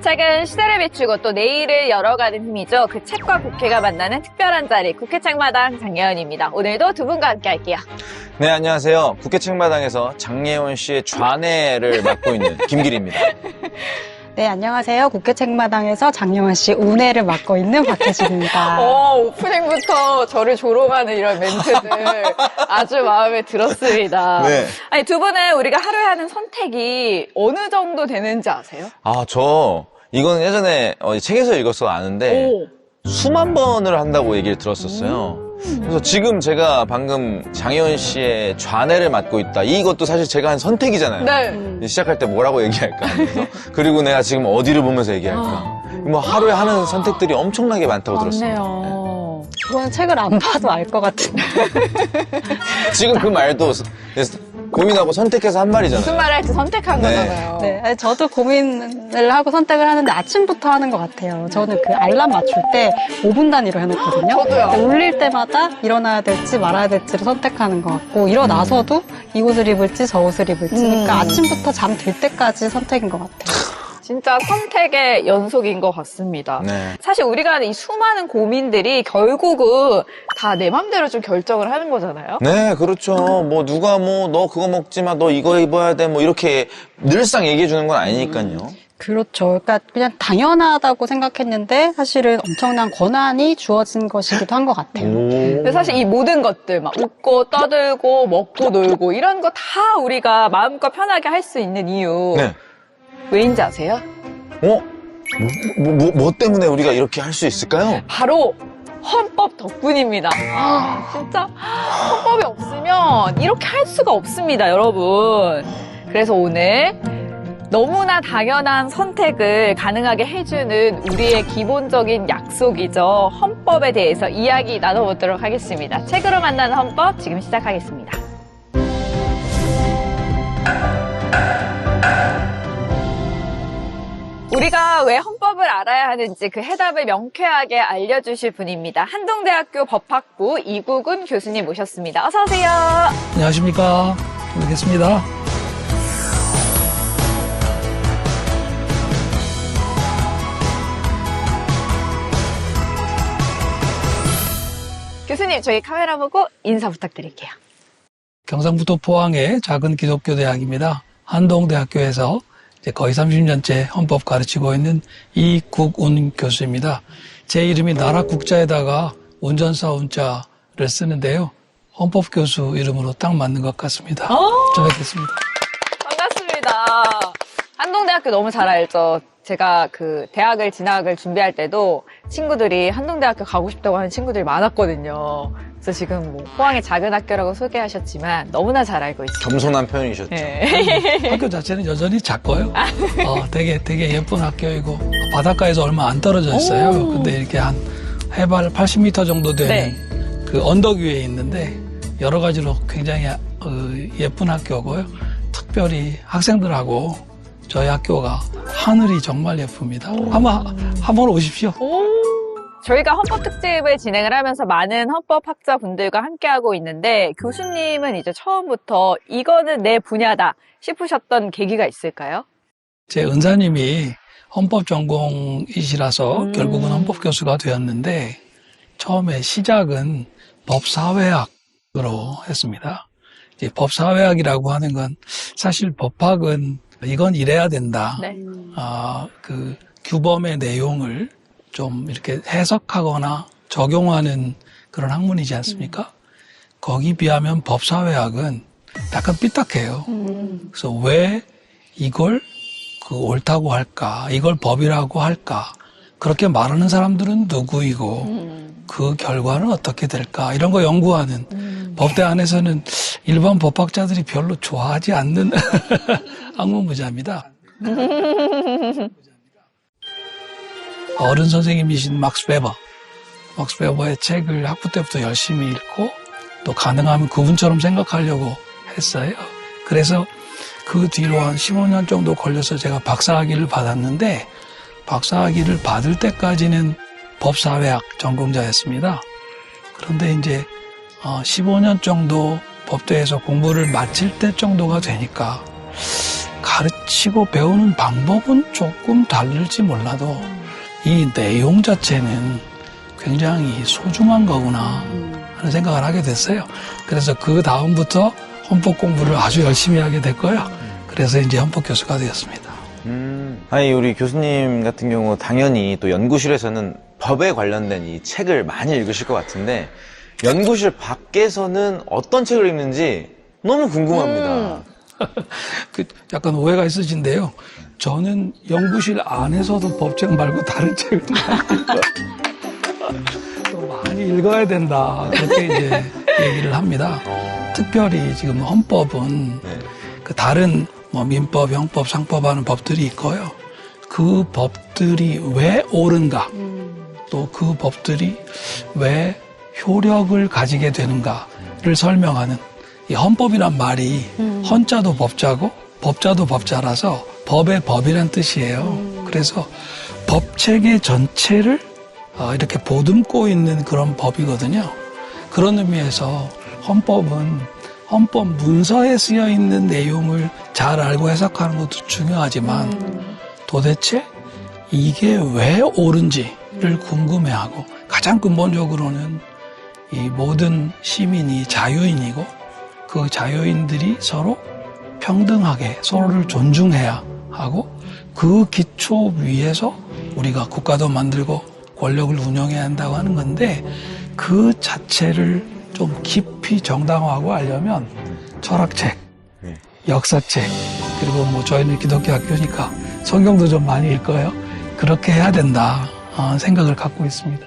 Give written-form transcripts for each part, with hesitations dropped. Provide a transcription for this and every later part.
책은 시대를 비추고 또 내일을 열어가는 힘이죠. 그 책과 국회가 만나는 특별한 자리, 국회 책마당 장예원입니다. 오늘도 두 분과 함께 할게요. 네, 안녕하세요. 국회 책마당에서 장예원 씨의 좌뇌를 맡고 있는 김길입니다. 네, 안녕하세요. 국회 책마당에서 장예원 씨 우뇌를 맡고 있는 박혜진입니다. 오프닝부터 저를 조롱하는 이런 멘트들 아주 마음에 들었습니다. 네. 아니, 두 분은 우리가 하루에 하는 선택이 어느 정도 되는지 아세요? 이건 예전에 책에서 읽어서 아는데 수만 번을 한다고 얘기를 들었었어요. 그래서 지금 제가 방금 장예원 씨의 좌뇌를 맡고 있다. 이것도 사실 제가 한 선택이잖아요. 네. 시작할 때 뭐라고 얘기할까 하면서. 그리고 내가 지금 어디를 보면서 얘기할까. 뭐 하루에 하는 선택들이 엄청나게 많다고 들었습니다. 맞네요. 그건 책을 안 봐도 알 것 같은데. 지금 그 말도 고민하고 선택해서 한 말이잖아요. 무슨 말을 할지 선택한 네. 거잖아요. 네, 아니, 저도 고민을 하고 선택을 하는데 아침부터 하는 것 같아요. 저는 그 알람 맞출 때 5분 단위로 해놓거든요. 저도요. 울릴 때마다 일어나야 될지 말아야 될지를 선택하는 것 같고 일어나서도 이 옷을 입을지 저 옷을 입을지 그러니까 아침부터 잠 들 때까지 선택인 것 같아요. 진짜 선택의 연속인 것 같습니다. 네. 사실 우리가 하는 이 수많은 고민들이 결국은 다 내 맘대로 좀 결정을 하는 거잖아요. 네, 그렇죠. 뭐 누가 너 그거 먹지 마, 너 이거 입어야 돼, 뭐 이렇게 늘상 얘기해 주는 건 아니니까요. 그렇죠. 그러니까 그냥 당연하다고 생각했는데 사실은 엄청난 권한이 주어진 것이기도 한 것 같아요. 근데 사실 이 모든 것들 막 웃고 떠들고 먹고 놀고 이런 거 다 우리가 마음껏 편하게 할 수 있는 이유 네. 왜인지 아세요? 뭐 때문에 우리가 이렇게 할 수 있을까요? 바로 헌법 덕분입니다. 진짜 헌법이 없으면 이렇게 할 수가 없습니다, 여러분. 그래서 오늘 너무나 당연한 선택을 가능하게 해주는 우리의 기본적인 약속이죠. 헌법에 대해서 이야기 나눠보도록 하겠습니다. 책으로 만나는 헌법 지금 시작하겠습니다. 우리가 왜 헌법을 알아야 하는지 그 해답을 명쾌하게 알려주실 분입니다. 한동대학교 법학부 이국은 교수님 모셨습니다. 어서 오세요. 안녕하십니까. 잘 뵙겠습니다. 교수님, 저희 카메라 보고 인사 부탁드릴게요. 경상북도 포항의 작은 기독교 대학입니다. 한동대학교에서 이제 거의 30년째 헌법 가르치고 있는 이국운 교수입니다. 제 이름이 나라 국자에다가 운전사 운자를 쓰는데요. 헌법 교수 이름으로 딱 맞는 것 같습니다. 잘 뵙겠습니다. 반갑습니다. 한동대학교 너무 잘 알죠. 제가 그 대학을 진학을 준비할 때도 친구들이 한동대학교 가고 싶다고 하는 친구들이 많았거든요. 그래서 지금 뭐 포항의 작은 학교라고 소개하셨지만 너무나 잘 알고 있어요. 겸손한 표현이셨죠. 네. 학교 자체는 여전히 작고요. 되게 예쁜 학교이고 바닷가에서 얼마 안 떨어져 있어요. 근데 이렇게 한 해발 80m 정도 되는 그 언덕 위에 있는데 여러 가지로 굉장히 예쁜 학교고요. 특별히 학생들하고 저희 학교가 하늘이 정말 예쁩니다. 한번 오십시오. 저희가 헌법 특집을 진행을 하면서 많은 헌법학자분들과 함께하고 있는데 교수님은 이제 처음부터 이거는 내 분야다 싶으셨던 계기가 있을까요? 제 은사님이 헌법 전공이시라서 결국은 헌법 교수가 되었는데 처음에 시작은 법사회학으로 했습니다. 이제 법사회학이라고 하는 건 사실 법학은 이건 이래야 된다. 네. 그 규범의 내용을 좀 이렇게 해석하거나 적용하는 그런 학문이지 않습니까? 거기 비하면 법사회학은 약간 삐딱해요. 그래서 왜 이걸 옳다고 할까? 이걸 법이라고 할까? 그렇게 말하는 사람들은 누구이고 그 결과는 어떻게 될까? 이런 거 연구하는 법대 안에서는 일반 법학자들이 별로 좋아하지 않는 학문 분야입니다. 어른 선생님이신 막스 베버의 책을 학부 때부터 열심히 읽고 또 가능하면 그분처럼 생각하려고 했어요. 그래서 그 뒤로 한 15년 정도 걸려서 제가 박사학위를 받았는데 박사학위를 받을 때까지는 법사회학 전공자였습니다. 그런데 이제 15년 정도 법대에서 공부를 마칠 때 정도가 되니까 가르치고 배우는 방법은 조금 다를지 몰라도 이 내용 자체는 굉장히 소중한 거구나 하는 생각을 하게 됐어요. 그래서 그 다음부터 헌법 공부를 아주 열심히 하게 됐고요. 그래서 이제 헌법 교수가 되었습니다. 아니, 우리 교수님 같은 경우 당연히 또 연구실에서는 법에 관련된 이 책을 많이 읽으실 것 같은데 연구실 밖에서는 어떤 책을 읽는지 너무 궁금합니다. 약간 오해가 있으신데요. 저는 연구실 안에서도 법책 말고 다른 책을 또 많이 읽어야 된다. 그렇게 이제 얘기를 합니다. 특별히 지금 헌법은 그 다른 뭐 민법, 형법, 상법 하는 법들이 있고요. 그 법들이 왜 옳은가, 또 그 법들이 왜 효력을 가지게 되는가를 설명하는 이 헌법이란 말이 헌자도 법자고 법자도 법자라서 법의 법이란 뜻이에요. 그래서 법체계 전체를 이렇게 보듬고 있는 그런 법이거든요. 그런 의미에서 헌법은 헌법 문서에 쓰여 있는 내용을 잘 알고 해석하는 것도 중요하지만 도대체 이게 왜 옳은지를 궁금해하고 가장 근본적으로는 이 모든 시민이 자유인이고 그 자유인들이 서로 평등하게 서로를 존중해야 하고 그 기초 위에서 우리가 국가도 만들고 권력을 운영해야 한다고 하는 건데 그 자체를 좀 깊이 정당화하고 하려면 철학책, 역사책, 그리고 뭐 저희는 기독교 학교니까 성경도 좀 많이 읽어요. 그렇게 해야 된다 생각을 갖고 있습니다.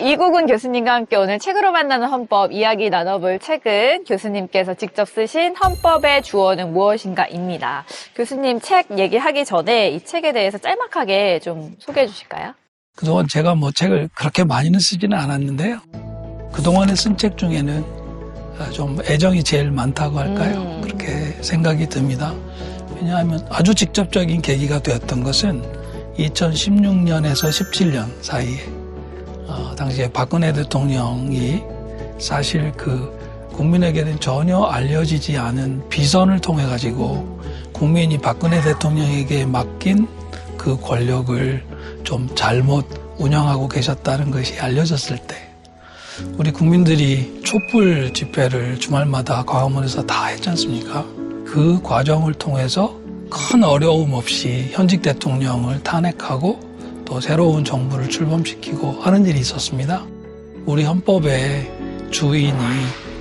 이국은 교수님과 함께 오늘 책으로 만나는 헌법 이야기 나눠볼 책은 교수님께서 직접 쓰신 헌법의 주어는 무엇인가입니다. 교수님 책 얘기하기 전에 이 책에 대해서 짤막하게 좀 소개해 주실까요? 그동안 제가 뭐 책을 그렇게 많이는 쓰지는 않았는데요. 그동안에 쓴 책 중에는 좀 애정이 제일 많다고 할까요? 그렇게 생각이 듭니다. 왜냐하면 아주 직접적인 계기가 되었던 것은 2016년에서 17년 사이에 당시에 박근혜 대통령이 사실 그 국민에게는 전혀 알려지지 않은 비선을 통해 가지고 국민이 박근혜 대통령에게 맡긴 그 권력을 좀 잘못 운영하고 계셨다는 것이 알려졌을 때 우리 국민들이 촛불 집회를 주말마다 광화문에서 다 했지 않습니까? 그 과정을 통해서 큰 어려움 없이 현직 대통령을 탄핵하고 또 새로운 정부를 출범시키고 하는 일이 있었습니다. 우리 헌법의 주인이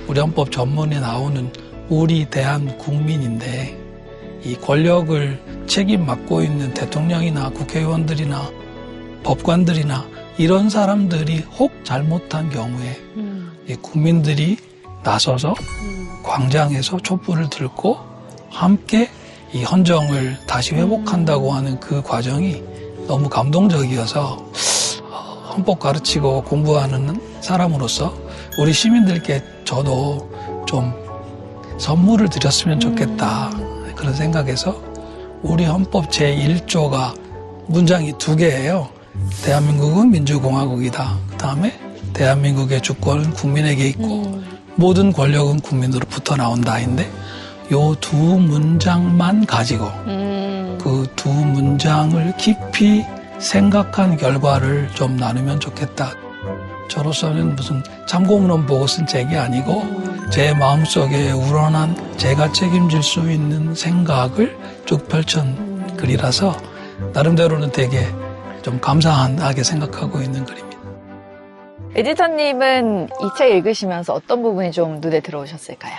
우리 헌법 전문에 나오는 우리 대한국민인데 이 권력을 책임 맡고 있는 대통령이나 국회의원들이나 법관들이나 이런 사람들이 혹 잘못한 경우에 이 국민들이 나서서 광장에서 촛불을 들고 함께 이 헌정을 다시 회복한다고 하는 그 과정이 너무 감동적이어서 헌법 가르치고 공부하는 사람으로서 우리 시민들께 저도 좀 선물을 드렸으면 좋겠다 그런 생각에서 우리 헌법 제1조가 문장이 2개예요. 대한민국은 민주공화국이다. 그 다음에 대한민국의 주권은 국민에게 있고 모든 권력은 국민으로부터 나온다인데 요 2 문장만 가지고 그 2 문장을 깊이 생각한 결과를 좀 나누면 좋겠다. 저로서는 무슨 참고문헌 보고 쓴 책이 아니고 제 마음속에 우러난 제가 책임질 수 있는 생각을 쭉 펼친 글이라서 나름대로는 되게 좀 감사하게 생각하고 있는 글입니다. 에디터님은 이 책 읽으시면서 어떤 부분이 좀 눈에 들어오셨을까요?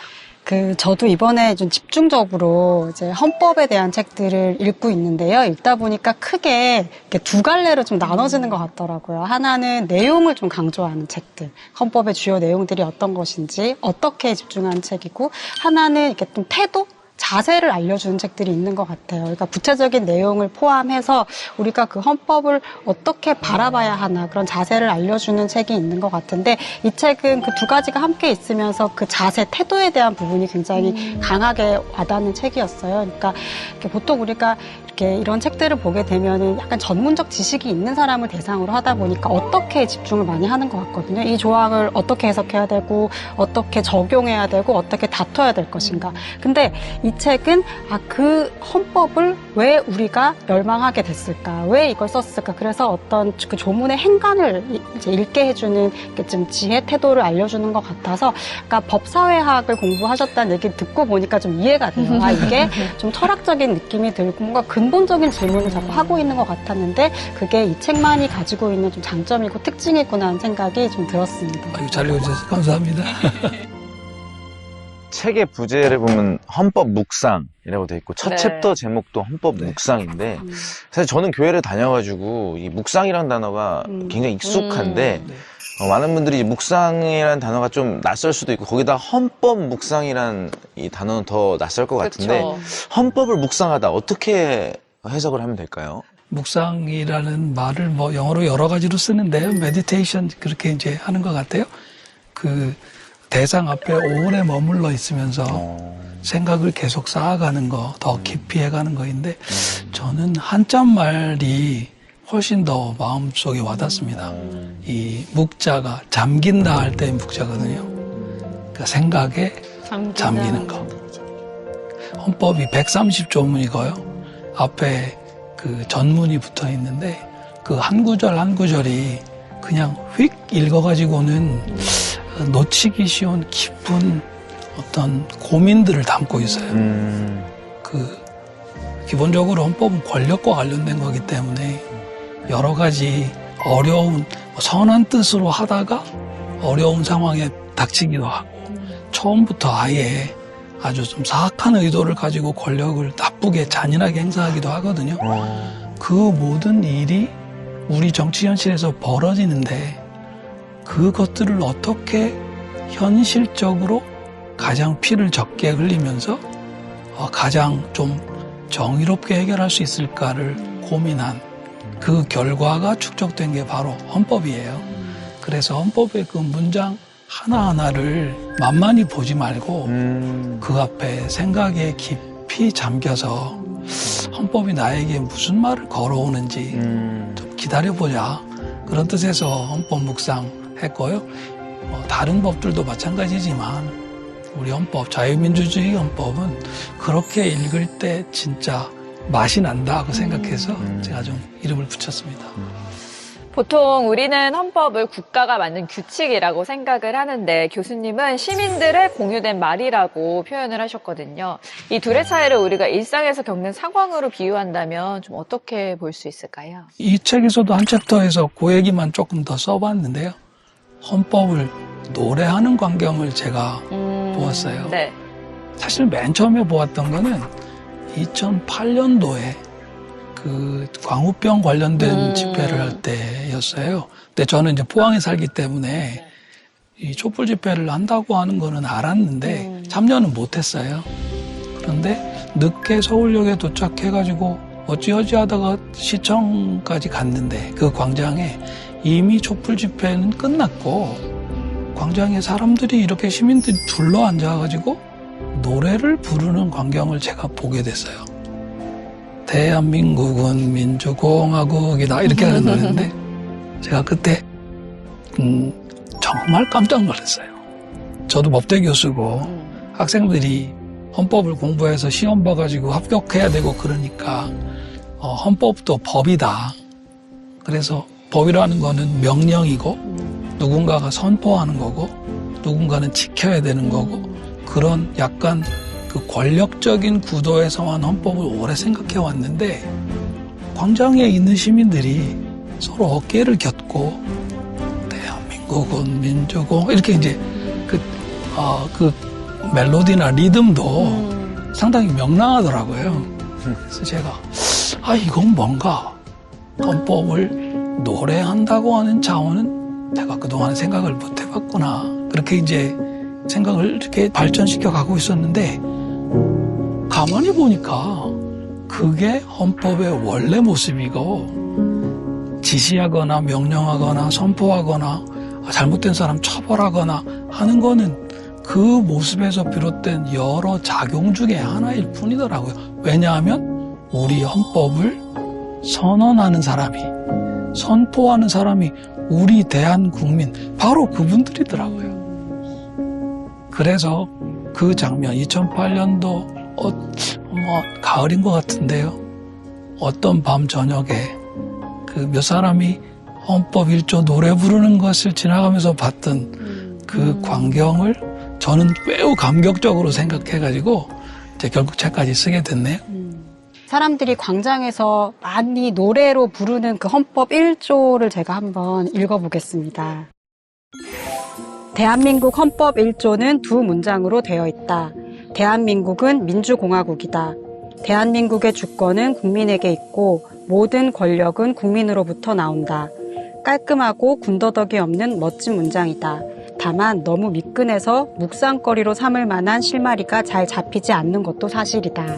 저도 이번에 좀 집중적으로 이제 헌법에 대한 책들을 읽고 있는데요. 읽다 보니까 크게 이렇게 2갈래로 좀 나눠지는 것 같더라고요. 하나는 내용을 좀 강조하는 책들, 헌법의 주요 내용들이 어떤 것인지, 어떻게 집중하는 책이고, 하나는 이렇게 좀 태도? 자세를 알려주는 책들이 있는 것 같아요. 그러니까 구체적인 내용을 포함해서 우리가 그 헌법을 어떻게 바라봐야 하나 그런 자세를 알려주는 책이 있는 것 같은데 이 책은 그 2가지가 함께 있으면서 그 자세, 태도에 대한 부분이 굉장히 강하게 와닿는 책이었어요. 그러니까 이렇게 보통 우리가 이렇게 이런 책들을 보게 되면은 약간 전문적 지식이 있는 사람을 대상으로 하다 보니까 어떻게 집중을 많이 하는 것 같거든요. 이 조항을 어떻게 해석해야 되고 어떻게 적용해야 되고 어떻게 다퉈야 될 것인가. 근데 이 책은 그 헌법을 왜 우리가 열망하게 됐을까? 왜 이걸 썼을까? 그래서 어떤 그 조문의 행간을 이제 읽게 해주는 좀 지혜 태도를 알려주는 것 같아서 아까 법사회학을 공부하셨다는 얘기 듣고 보니까 좀 이해가 돼요. 이게 좀 철학적인 느낌이 들고 뭔가 근본적인 질문을 자꾸 하고 있는 것 같았는데 그게 이 책만이 가지고 있는 좀 장점이고 특징이구나 하는 생각이 좀 들었습니다. 잘 읽어주셔서 감사합니다. 책의 부제를 보면 헌법 묵상이라고 돼 있고 첫 네. 챕터 제목도 헌법 네. 묵상인데 사실 저는 교회를 다녀가지고 이 묵상이라는 단어가 굉장히 익숙한데 많은 분들이 이제 묵상이라는 단어가 좀 낯설 수도 있고 거기다 헌법 묵상이라는 이 단어는 더 낯설 것 같은데 그쵸. 헌법을 묵상하다 어떻게 해석을 하면 될까요? 묵상이라는 말을 뭐 영어로 여러 가지로 쓰는데요. 메디테이션 그렇게 이제 하는 것 같아요. 그 대상 앞에 오래 머물러 있으면서 생각을 계속 쌓아가는 거, 더 깊이 해가는 거인데 저는 한자 말이 훨씬 더 마음속에 와닿습니다. 이 묵자가 잠긴다 할 때의 묵자거든요. 그러니까 생각에 잠기는 거. 헌법이 130조문이고요. 앞에 그 전문이 붙어 있는데 그 한 구절 한 구절이 그냥 휙 읽어가지고는 놓치기 쉬운 깊은 어떤 고민들을 담고 있어요. 그 기본적으로 헌법은 권력과 관련된 거기 때문에 여러 가지 어려운 선한 뜻으로 하다가 어려운 상황에 닥치기도 하고 처음부터 아예 아주 좀 사악한 의도를 가지고 권력을 나쁘게 잔인하게 행사하기도 하거든요. 그 모든 일이 우리 정치 현실에서 벌어지는데 그것들을 어떻게 현실적으로 가장 피를 적게 흘리면서 가장 좀 정의롭게 해결할 수 있을까를 고민한 그 결과가 축적된 게 바로 헌법이에요. 그래서 헌법의 그 문장 하나하나를 만만히 보지 말고 그 앞에 생각에 깊이 잠겨서 헌법이 나에게 무슨 말을 걸어오는지 좀 기다려보자. 그런 뜻에서 헌법 묵상했고요. 다른 법들도 마찬가지지만 우리 헌법, 자유민주주의 헌법은 그렇게 읽을 때 진짜 맛이 난다 그 생각해서 제가 좀 이름을 붙였습니다. 보통 우리는 헌법을 국가가 만든 규칙이라고 생각을 하는데 교수님은 시민들의 공유된 말이라고 표현을 하셨거든요. 이 둘의 차이를 우리가 일상에서 겪는 상황으로 비유한다면 좀 어떻게 볼 수 있을까요? 이 책에서도 한 챕터에서 그 얘기만 조금 더 써봤는데요. 헌법을 노래하는 광경을 제가 보았어요. 네. 사실 맨 처음에 보았던 거는 2008년도에 그 광우병 관련된 집회를 할 때였어요. 근데 저는 이제 포항에 살기 때문에 이 촛불 집회를 한다고 하는 거는 알았는데 참여는 못했어요. 그런데 늦게 서울역에 도착해가지고 어찌어찌 하다가 시청까지 갔는데 그 광장에 이미 촛불 집회는 끝났고 광장에 사람들이 이렇게 시민들이 둘러 앉아가지고 노래를 부르는 광경을 제가 보게 됐어요. 대한민국은 민주공화국이다 이렇게 하는 노래인데 제가 그때 정말 깜짝 놀랐어요. 저도 법대 교수고 학생들이 헌법을 공부해서 시험 봐가지고 합격해야 되고 그러니까 헌법도 법이다. 그래서 법이라는 거는 명령이고 누군가가 선포하는 거고 누군가는 지켜야 되는 거고 그런 약간 그 권력적인 구도에서만 헌법을 오래 생각해 왔는데 광장에 있는 시민들이 서로 어깨를 곁고 대한민국은 민주공 이렇게 이제 그 멜로디나 리듬도 상당히 명랑하더라고요. 그래서 제가 이건 뭔가 헌법을 노래한다고 하는 차원은 내가 그동안 생각을 못 해봤구나. 그렇게 이제 생각을 이렇게 발전시켜 가고 있었는데 가만히 보니까 그게 헌법의 원래 모습이고 지시하거나 명령하거나 선포하거나 잘못된 사람 처벌하거나 하는 거는 그 모습에서 비롯된 여러 작용 중에 하나일 뿐이더라고요. 왜냐하면 우리 헌법을 선언하는 사람이 선포하는 사람이 우리 대한국민 바로 그분들이더라고요. 그래서 그 장면 2008년도 가을인 것 같은데요. 어떤 밤 저녁에 그 몇 사람이 헌법 1조 노래 부르는 것을 지나가면서 봤던 그 광경을 저는 매우 감격적으로 생각해가지고 이제 결국 책까지 쓰게 됐네요. 사람들이 광장에서 많이 노래로 부르는 그 헌법 1조를 제가 한번 읽어보겠습니다. 대한민국 헌법 1조는 두 문장으로 되어 있다. 대한민국은 민주공화국이다. 대한민국의 주권은 국민에게 있고 모든 권력은 국민으로부터 나온다. 깔끔하고 군더더기 없는 멋진 문장이다. 다만 너무 미끈해서 묵상거리로 삼을 만한 실마리가 잘 잡히지 않는 것도 사실이다.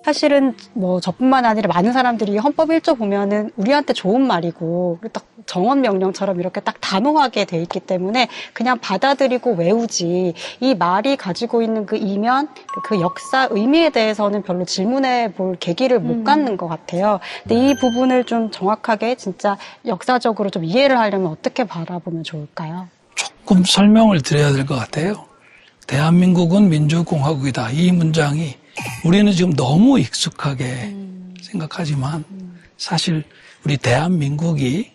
사실은 뭐 저뿐만 아니라 많은 사람들이 헌법 1조 보면은 우리한테 좋은 말이고 딱 정원 명령처럼 이렇게 딱 단호하게 돼 있기 때문에 그냥 받아들이고 외우지, 이 말이 가지고 있는 그 이면, 그 역사 의미에 대해서는 별로 질문해 볼 계기를 못 갖는 것 같아요. 근데 이 부분을 좀 정확하게 진짜 역사적으로 좀 이해를 하려면 어떻게 바라보면 좋을까요? 조금 설명을 드려야 될 것 같아요. 대한민국은 민주공화국이다. 이 문장이 우리는 지금 너무 익숙하게 생각하지만 사실 우리 대한민국이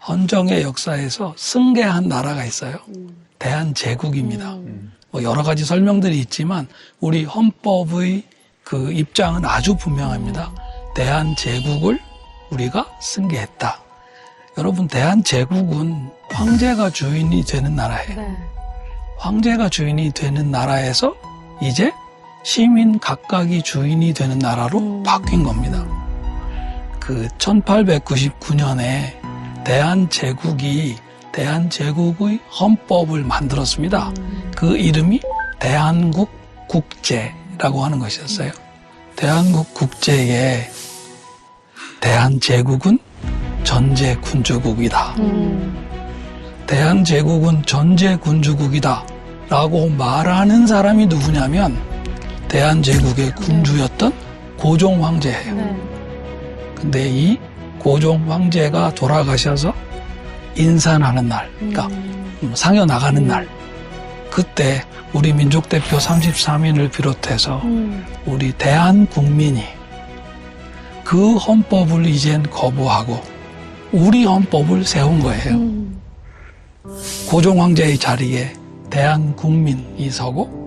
헌정의 역사에서 승계한 나라가 있어요. 대한제국입니다. 뭐 여러 가지 설명들이 있지만 우리 헌법의 그 입장은 아주 분명합니다. 대한제국을 우리가 승계했다. 여러분, 대한제국은 황제가 주인이 되는 나라예요. 네. 황제가 주인이 되는 나라에서 이제 시민 각각이 주인이 되는 나라로 바뀐 겁니다. 그 1899년에 대한제국이 대한제국의 헌법을 만들었습니다. 그 이름이 대한국 국제라고 하는 것이었어요. 대한국 국제에 대한제국은 전제군주국이다. 대한제국은 전제군주국이다 라고 말하는 사람이 누구냐면 대한제국의 군주였던 고종 황제예요. 근데 이 고종 황제가 돌아가셔서 인산하는 날, 그러니까 상여 나가는 날, 그때 우리 민족대표 33인을 비롯해서 우리 대한국민이 그 헌법을 이젠 거부하고 우리 헌법을 세운 거예요. 고종 황제의 자리에 대한국민이 서고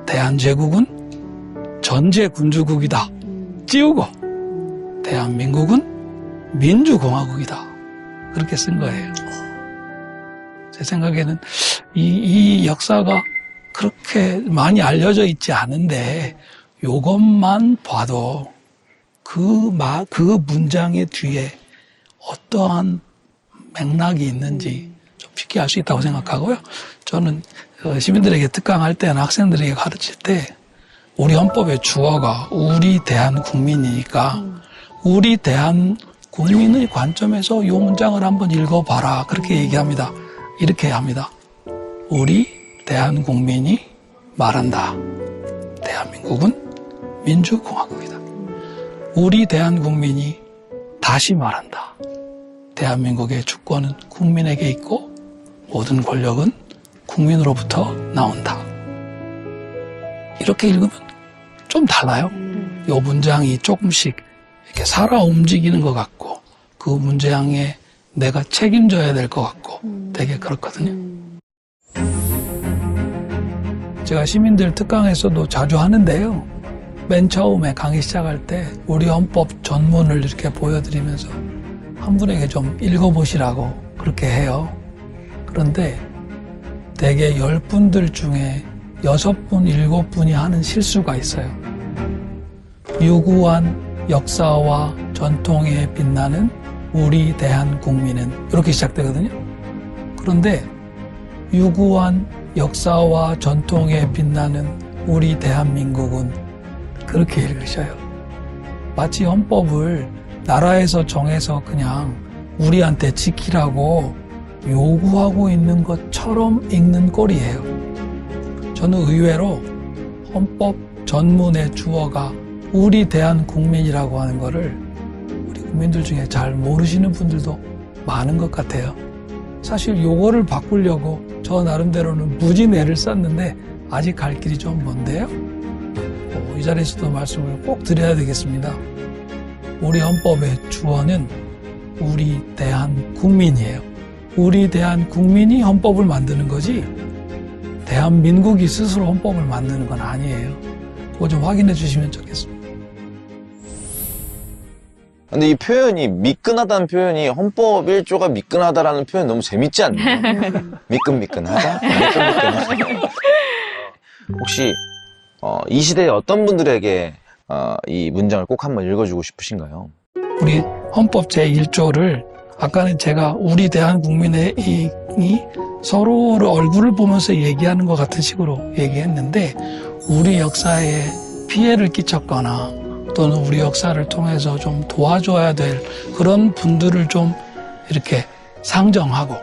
대한제국은 전제군주국이다 띄우고 대한민국은 민주공화국이다 그렇게 쓴 거예요. 제 생각에는 이 역사가 그렇게 많이 알려져 있지 않은데 이것만 봐도 그 문장의 뒤에 어떠한 맥락이 있는지 좀 쉽게 알 수 있다고 생각하고요. 저는 시민들에게 특강할 때나 학생들에게 가르칠 때 우리 헌법의 주어가 우리 대한국민이니까 우리 대한국민의 관점에서 이 문장을 한번 읽어봐라 그렇게 얘기합니다. 이렇게 합니다. 우리 대한국민이 말한다. 대한민국은 민주공화국이다. 우리 대한국민이 다시 말한다. 대한민국의 주권은 국민에게 있고 모든 권력은 국민으로부터 나온다. 이렇게 읽으면 좀 달라요. 이 문장이 조금씩 이렇게 살아 움직이는 것 같고 그 문장에 내가 책임져야 될 것 같고 되게 그렇거든요. 제가 시민들 특강에서도 자주 하는데요. 맨 처음에 강의 시작할 때 우리 헌법 전문을 이렇게 보여드리면서 한 분에게 좀 읽어보시라고 그렇게 해요. 그런데 대개 10분들 중에 6분, 7분이 하는 실수가 있어요. 유구한 역사와 전통에 빛나는 우리 대한국민은 이렇게 시작되거든요. 그런데 유구한 역사와 전통에 빛나는 우리 대한민국은 그렇게 읽으셔요. 마치 헌법을 나라에서 정해서 그냥 우리한테 지키라고 요구하고 있는 것처럼 읽는 꼴이에요. 저는 의외로 헌법 전문의 주어가 우리 대한국민이라고 하는 거를 우리 국민들 중에 잘 모르시는 분들도 많은 것 같아요. 사실 요거를 바꾸려고 저 나름대로는 무지 애를 썼는데 아직 갈 길이 좀 먼데요. 이 자리에서도 말씀을 꼭 드려야 되겠습니다. 우리 헌법의 주어는 우리 대한국민이에요. 우리 대한국민이 헌법을 만드는 거지 대한민국이 스스로 헌법을 만드는 건 아니에요. 그거 좀 확인해 주시면 좋겠습니다. 근데 이 표현이 미끈하다는 표현이 헌법 1조가 미끈하다라는 표현 너무 재밌지 않나요? 미끈미끈하다? 미끈미끈하다. 혹시 이 시대의 어떤 분들에게 이 문장을 꼭 한번 읽어주고 싶으신가요? 우리 헌법 제1조를 아까는 제가 우리 대한국민이 서로를 얼굴을 보면서 얘기하는 것 같은 식으로 얘기했는데 우리 역사에 피해를 끼쳤거나 또는 우리 역사를 통해서 좀 도와줘야 될 그런 분들을 좀 이렇게 상정하고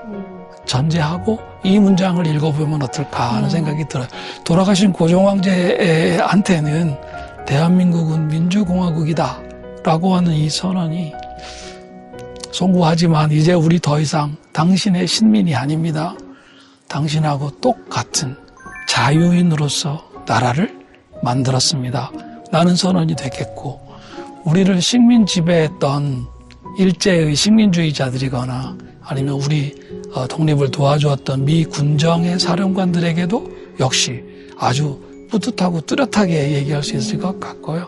전제하고 이 문장을 읽어보면 어떨까 하는 생각이 들어요. 돌아가신 고종황제한테는 대한민국은 민주공화국이다 라고 하는 이 선언이 송구하지만 이제 우리 더 이상 당신의 신민이 아닙니다. 당신하고 똑같은 자유인으로서 나라를 만들었습니다. 라는 선언이 됐겠고 우리를 식민 지배했던 일제의 식민주의자들이거나 아니면 우리 독립을 도와주었던 미 군정의 사령관들에게도 역시 아주 뿌듯하고 뚜렷하게 얘기할 수 있을 것 같고요.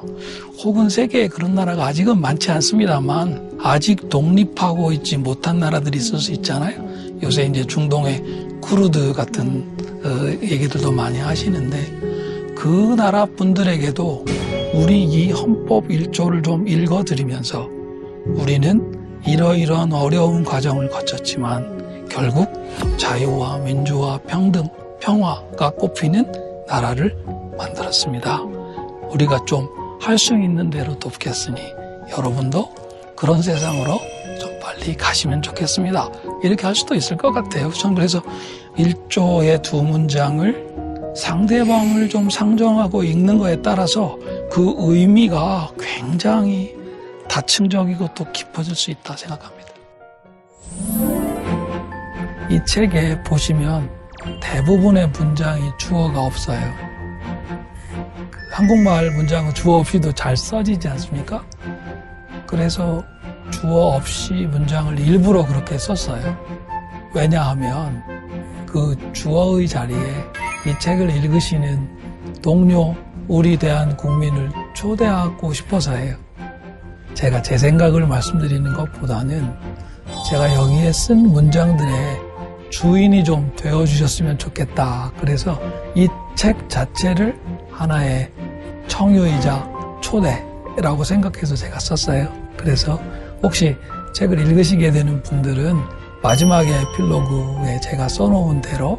혹은 세계에 그런 나라가 아직은 많지 않습니다만 아직 독립하고 있지 못한 나라들이 있을 수 있잖아요. 요새 이제 중동의 쿠르드 같은 얘기들도 많이 하시는데 그 나라 분들에게도 우리 이 헌법 1조를 좀 읽어드리면서 우리는 이러이러한 어려운 과정을 거쳤지만 결국 자유와 민주와 평등, 평화가 꼽히는 나라를 만들었습니다. 우리가 좀 할 수 있는 대로 돕겠으니 여러분도 그런 세상으로 좀 빨리 가시면 좋겠습니다. 이렇게 할 수도 있을 것 같아요. 저는 그래서 1조의 두 문장을 상대방을 좀 상정하고 읽는 거에 따라서 그 의미가 굉장히 다층적이고 또 깊어질 수 있다 생각합니다. 이 책에 보시면 대부분의 문장이 주어가 없어요. 한국말 문장은 주어 없이도 잘 써지지 않습니까? 그래서 주어 없이 문장을 일부러 그렇게 썼어요. 왜냐하면 그 주어의 자리에 이 책을 읽으시는 동료 우리 대한국민을 초대하고 싶어서예요. 제가 제 생각을 말씀드리는 것보다는 제가 여기에 쓴 문장들의 주인이 좀 되어주셨으면 좋겠다. 그래서 이 책 자체를 하나의 청유이자 초대라고 생각해서 제가 썼어요. 그래서 혹시 책을 읽으시게 되는 분들은 마지막에 에필로그에 제가 써놓은 대로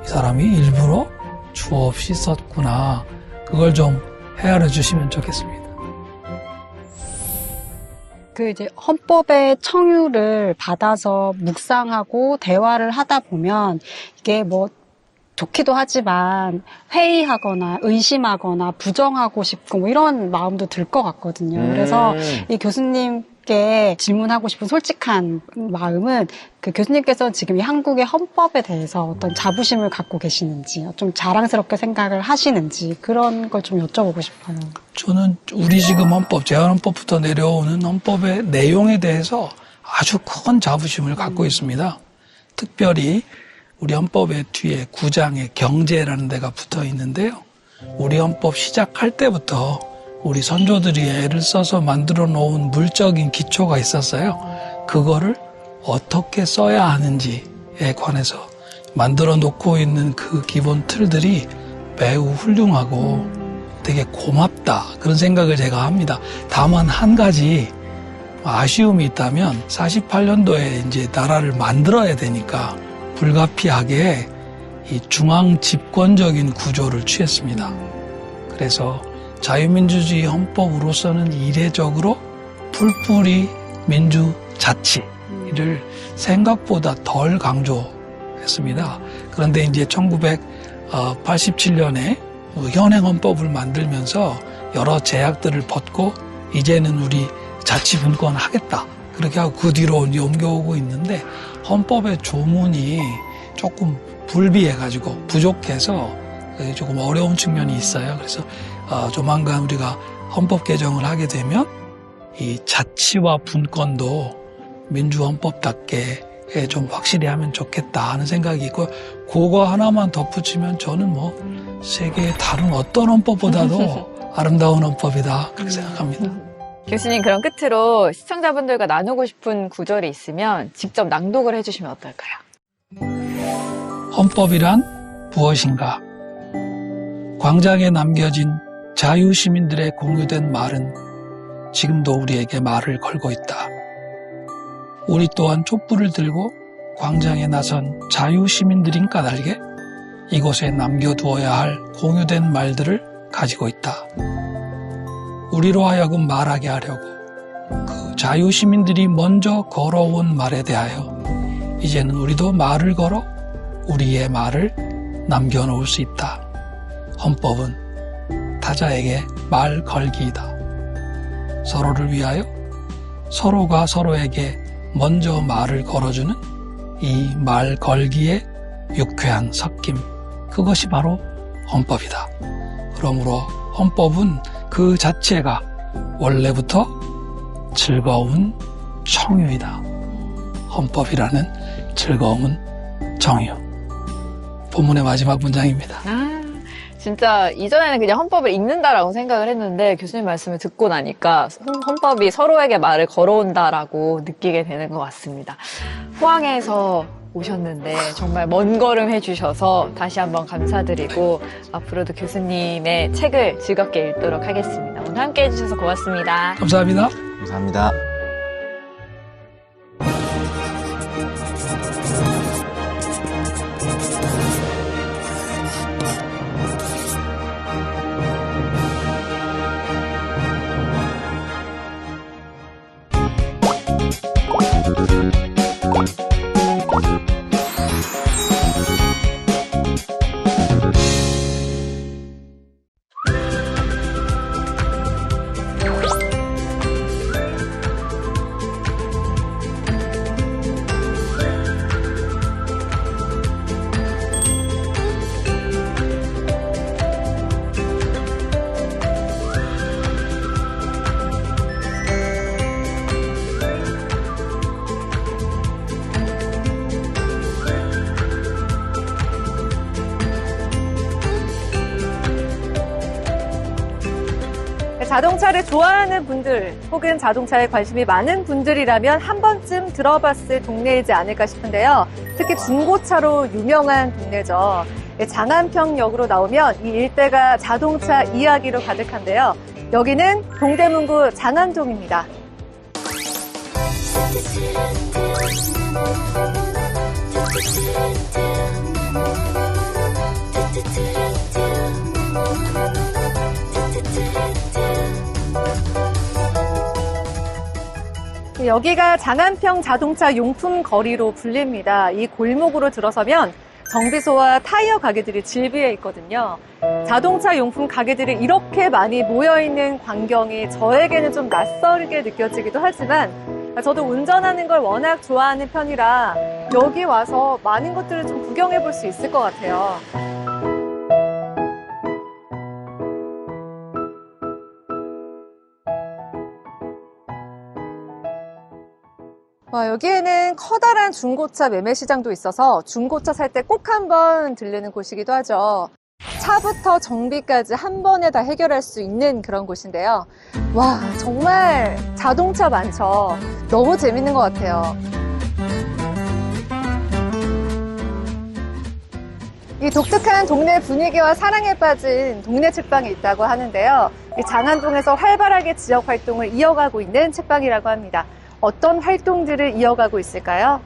이 사람이 일부러 주어 없이 썼구나. 그걸 좀 헤아려 주시면 좋겠습니다. 그 이제 헌법의 청유를 받아서 묵상하고 대화를 하다 보면 이게 뭐 좋기도 하지만 회의하거나 의심하거나 부정하고 싶고 뭐 이런 마음도 들 것 같거든요. 그래서 이 교수님께 질문하고 싶은 솔직한 마음은 그 교수님께서 지금 이 한국의 헌법에 대해서 어떤 자부심을 갖고 계시는지 좀 자랑스럽게 생각을 하시는지 그런 걸 좀 여쭤보고 싶어요. 저는 우리 지금 헌법, 제한헌법부터 내려오는 헌법의 내용에 대해서 아주 큰 자부심을 갖고 있습니다. 특별히 우리 헌법의 뒤에 9장에 경제라는 데가 붙어 있는데요. 우리 헌법 시작할 때부터 우리 선조들이 애를 써서 만들어 놓은 물적인 기초가 있었어요. 그거를 어떻게 써야 하는지에 관해서 만들어 놓고 있는 그 기본 틀들이 매우 훌륭하고 되게 고맙다. 그런 생각을 제가 합니다. 다만 한 가지 아쉬움이 있다면 48년도에 이제 나라를 만들어야 되니까 불가피하게 이 중앙 집권적인 구조를 취했습니다. 그래서 자유민주주의 헌법으로서는 이례적으로 풀뿌리 민주자치를 생각보다 덜 강조했습니다. 그런데 이제 1987년에 현행 헌법을 만들면서 여러 제약들을 벗고 이제는 우리 자치분권 하겠다. 그렇게 하고 그 뒤로 이제 옮겨오고 있는데 헌법의 조문이 조금 불비해가지고 부족해서 조금 어려운 측면이 있어요. 그래서 조만간 우리가 헌법 개정을 하게 되면 이 자치와 분권도 민주헌법답게 좀 확실히 하면 좋겠다 하는 생각이 있고, 그거 하나만 덧붙이면 저는 뭐 세계의 다른 어떤 헌법보다도 아름다운 헌법이다 그렇게 생각합니다. 교수님, 그럼 끝으로 시청자분들과 나누고 싶은 구절이 있으면 직접 낭독을 해주시면 어떨까요? 헌법이란 무엇인가? 광장에 남겨진 자유시민들의 공유된 말은 지금도 우리에게 말을 걸고 있다. 우리 또한 촛불을 들고 광장에 나선 자유시민들인 까닭에 이곳에 남겨두어야 할 공유된 말들을 가지고 있다. 우리로 하여금 말하게 하려고 그 자유시민들이 먼저 걸어온 말에 대하여 이제는 우리도 말을 걸어 우리의 말을 남겨놓을 수 있다. 헌법은 타자에게 말 걸기이다. 서로를 위하여 서로가 서로에게 먼저 말을 걸어주는 이 말 걸기의 유쾌한 섞임, 그것이 바로 헌법이다. 그러므로 헌법은 그 자체가 원래부터 즐거운 청유이다. 헌법이라는 즐거움은 청유. 본문의 마지막 문장입니다. 진짜 이전에는 그냥 헌법을 읽는다라고 생각을 했는데 교수님 말씀을 듣고 나니까 헌법이 서로에게 말을 걸어온다라고 느끼게 되는 것 같습니다. 포항에서 오셨는데 정말 먼 걸음 해주셔서 다시 한번 감사드리고 앞으로도 교수님의 책을 즐겁게 읽도록 하겠습니다. 오늘 함께 해주셔서 고맙습니다. 감사합니다. 감사합니다. 자동차를 좋아하는 분들 혹은 자동차에 관심이 많은 분들이라면 한 번쯤 들어봤을 동네이지 않을까 싶은데요. 특히 중고차로 유명한 동네죠. 장안평역으로 나오면 이 일대가 자동차 이야기로 가득한데요. 여기는 동대문구 장안동입니다. 여기가 장안평 자동차 용품 거리로 불립니다. 이 골목으로 들어서면 정비소와 타이어 가게들이 질비해 있거든요. 자동차 용품 가게들이 이렇게 많이 모여있는 광경이 저에게는 좀 낯설게 느껴지기도 하지만 저도 운전하는 걸 워낙 좋아하는 편이라 여기 와서 많은 것들을 좀 구경해 볼 수 있을 것 같아요. 여기에는 커다란 중고차 매매 시장도 있어서 중고차 살 때 꼭 한번 들르는 곳이기도 하죠. 차부터 정비까지 한 번에 다 해결할 수 있는 그런 곳인데요. 와, 정말 자동차 많죠. 너무 재밌는 것 같아요. 이 독특한 동네 분위기와 사랑에 빠진 동네 책방이 있다고 하는데요. 이 장안동에서 활발하게 지역 활동을 이어가고 있는 책방이라고 합니다. 어떤 활동들을 이어가고 있을까요?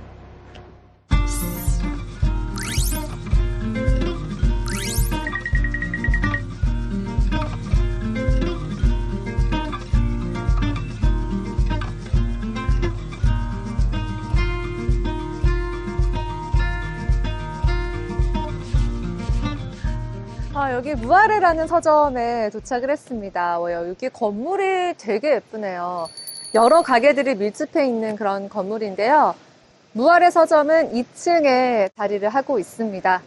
여기 무아레라는 서점에 도착을 했습니다. 여기 건물이 되게 예쁘네요. 여러 가게들이 밀집해 있는 그런 건물인데요. 무아레 서점은 2층에 자리를 하고 있습니다.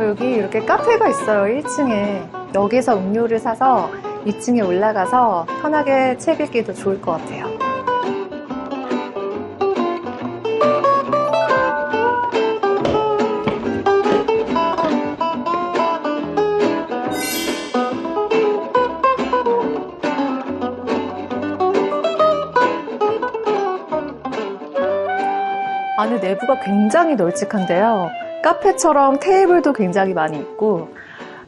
여기 이렇게 카페가 있어요, 1층에. 여기서 음료를 사서 2층에 올라가서 편하게 책 읽기도 좋을 것 같아요. 안에 내부가 굉장히 널찍한데요. 카페처럼 테이블도 굉장히 많이 있고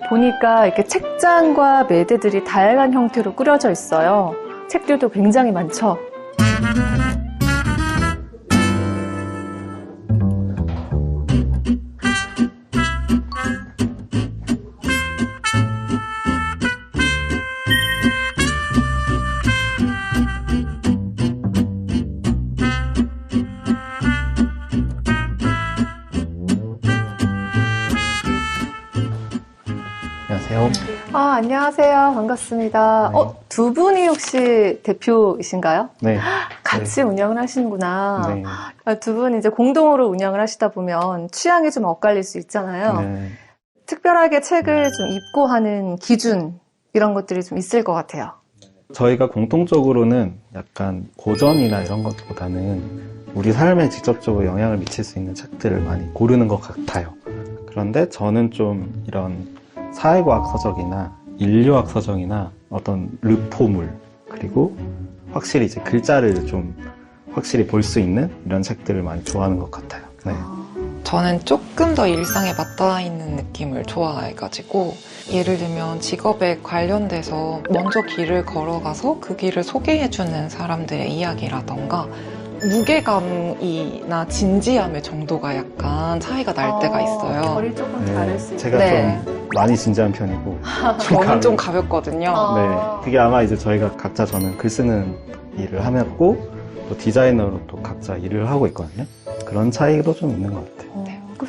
보니까 이렇게 책장과 매대들이 다양한 형태로 꾸려져 있어요. 책들도 굉장히 많죠. 안녕하세요. 안녕하세요. 반갑습니다. 네. 두 분이 혹시 대표이신가요? 네. 같이 운영을 하시는구나. 네. 두 분 이제 공동으로 운영을 하시다 보면 취향이 좀 엇갈릴 수 있잖아요. 네. 특별하게 책을 좀 입고하는 기준 이런 것들이 좀 있을 것 같아요. 저희가 공통적으로는 약간 고전이나 이런 것보다는 우리 삶에 직접적으로 영향을 미칠 수 있는 책들을 많이 고르는 것 같아요. 그런데 저는 좀 이런 사회과학 서적이나 인류학 서적이나 어떤 르포물 그리고 확실히 이제 글자를 좀 확실히 볼 수 있는 이런 책들을 많이 좋아하는 것 같아요. 네. 저는 조금 더 일상에 맞닿아 있는 느낌을 좋아해가지고 예를 들면 직업에 관련돼서 먼저 길을 걸어가서 그 길을 소개해주는 사람들의 이야기라던가 무게감이나 진지함의 정도가 약간 차이가 날 때가 있어요. 결이 조금 네. 다를 수 있어요. 제가 네. 좀 많이 진지한 편이고 저는 좀 가볍거든요. 네. 그게 아마 이제 저희가 각자 저는 글 쓰는 일을 하고 또 디자이너로 또 각자 일을 하고 있거든요. 그런 차이도 좀 있는 것 같아요.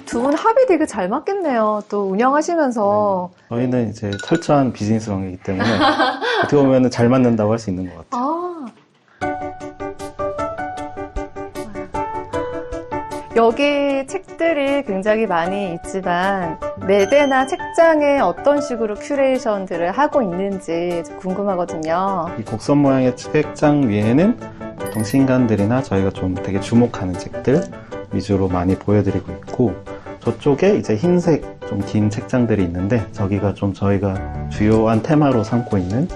두 분 합이 되게 잘 맞겠네요. 또 운영하시면서. 저희는 이제 철저한 비즈니스 관계이기 때문에 어떻게 보면 잘 맞는다고 할 수 있는 것 같아요. 여기 책들이 굉장히 많이 있지만 매대나 책장에 어떤 식으로 큐레이션들을 하고 있는지 좀 궁금하거든요. 이 곡선 모양의 책장 위에는 보통 신간들이나 저희가 좀 되게 주목하는 책들 위주로 많이 보여드리고 있고 저쪽에 이제 흰색 좀 긴 책장들이 있는데 저기가 좀 저희가 주요한 테마로 삼고 있는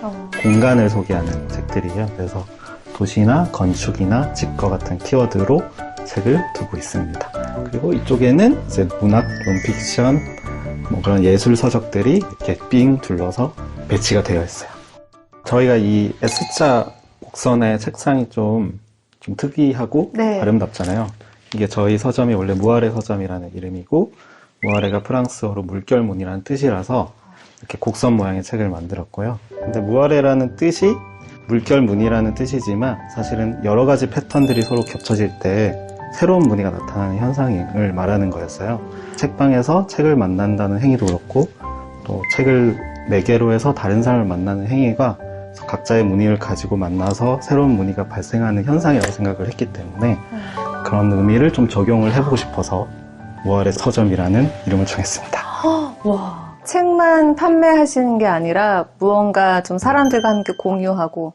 공간을 소개하는 책들이에요. 그래서 도시나 건축이나 집과 같은 키워드로 책을 두고 있습니다. 그리고 이쪽에는 이제 문학, 논픽션, 뭐 그런 예술 서적들이 이렇게 삥 둘러서 배치가 되어 있어요. 저희가 이 S자 곡선의 책상이 좀 특이하고 네. 아름답잖아요. 이게 저희 서점이 원래 무아레 서점이라는 이름이고 무아레가 프랑스어로 물결문이라는 뜻이라서 이렇게 곡선 모양의 책을 만들었고요. 근데 무아레라는 뜻이 물결문이라는 뜻이지만 사실은 여러 가지 패턴들이 서로 겹쳐질 때 새로운 무늬가 나타나는 현상을 말하는 거였어요. 책방에서 책을 만난다는 행위도 그렇고 또 책을 매개로 해서 다른 사람을 만나는 행위가 각자의 무늬를 가지고 만나서 새로운 무늬가 발생하는 현상이라고 생각을 했기 때문에 그런 의미를 좀 적용을 해보고 싶어서 무아레 서점이라는 이름을 정했습니다. 와, 책만 판매하시는 게 아니라 무언가 좀 사람들과 함께 공유하고